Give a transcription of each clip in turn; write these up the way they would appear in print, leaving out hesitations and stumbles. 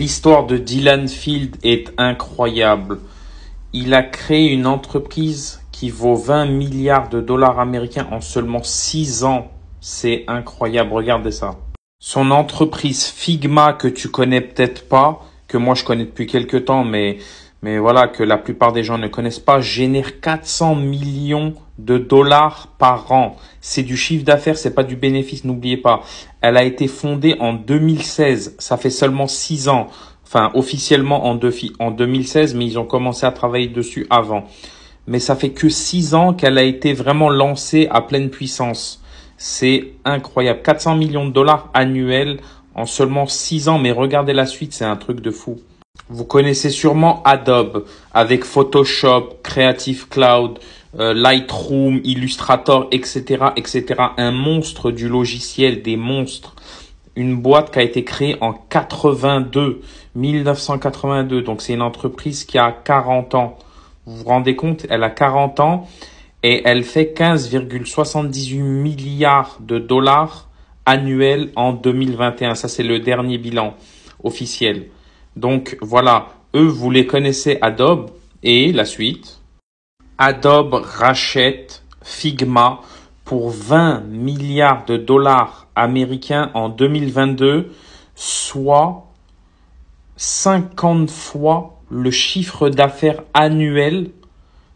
L'histoire de Dylan Field est incroyable. Il a créé une entreprise qui vaut 20 milliards de dollars américains en seulement 6 ans. C'est incroyable, regardez ça. Son entreprise Figma, que tu connais peut-être pas, que moi je connais depuis quelques temps, mais voilà, que la plupart des gens ne connaissent pas, génère 400 millions de dollars par an. C'est du chiffre d'affaires, c'est pas du bénéfice, n'oubliez pas. Elle a été fondée en 2016, ça fait seulement 6 ans. Enfin, officiellement en 2016, mais ils ont commencé à travailler dessus avant. Mais ça fait que 6 ans qu'elle a été vraiment lancée à pleine puissance. C'est incroyable. 400 millions de dollars annuels en seulement 6 ans. Mais regardez la suite, c'est un truc de fou. Vous connaissez sûrement Adobe avec Photoshop, Creative Cloud, Lightroom, Illustrator, etc., etc. Un monstre du logiciel, des monstres. Une boîte qui a été créée en 1982. Donc, c'est une entreprise qui a 40 ans. Vous vous rendez compte? Elle a 40 ans et elle fait 15,78 milliards de dollars annuels en 2021. Ça, c'est le dernier bilan officiel. Donc, voilà. Eux, vous les connaissez, Adobe. Et la suite. Adobe rachète Figma pour 20 milliards de dollars américains en 2022, soit 50 fois le chiffre d'affaires annuel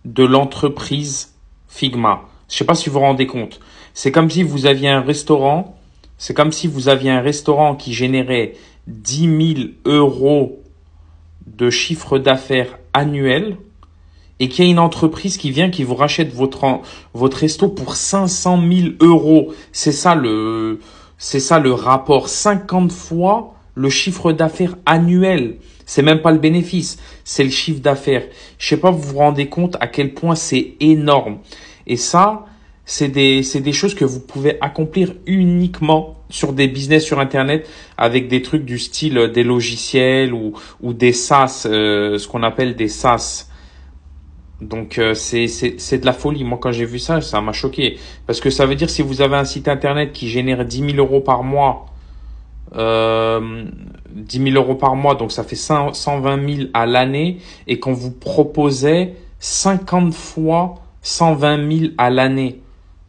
de l'entreprise Figma. Je sais pas si vous vous rendez compte. C'est comme si vous aviez un restaurant. C'est comme si vous aviez un restaurant qui générait 10 000 euros de chiffre d'affaires annuel et qu'il y a une entreprise qui vient, qui vous rachète votre resto pour 500 000 euros. C'est ça le rapport. 50 fois le chiffre d'affaires annuel. C'est même pas le bénéfice, c'est le chiffre d'affaires. Je sais pas, vous vous rendez compte à quel point c'est énorme. Et ça, c'est des choses que vous pouvez accomplir uniquement sur des business sur Internet avec des trucs du style des logiciels ou des SaaS, ce qu'on appelle des SaaS. Donc, c'est de la folie. Moi, quand j'ai vu ça, ça m'a choqué. Parce que ça veut dire si vous avez un site Internet qui génère 10 000 euros par mois, 10 000 euros par mois, donc ça fait 120 000 à l'année, et qu'on vous proposait 50 fois 120 000 à l'année.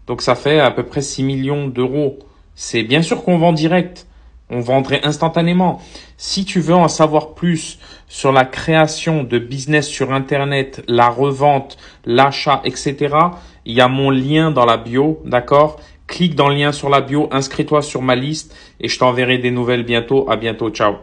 Donc ça fait à peu près 6 millions d'euros. C'est bien sûr qu'on vend direct. On vendrait instantanément. Si tu veux en savoir plus sur la création de business sur Internet, la revente, l'achat, etc., il y a mon lien dans la bio, d'accord? Clique dans le lien sur la bio, inscris-toi sur ma liste et je t'enverrai des nouvelles bientôt. À bientôt, ciao.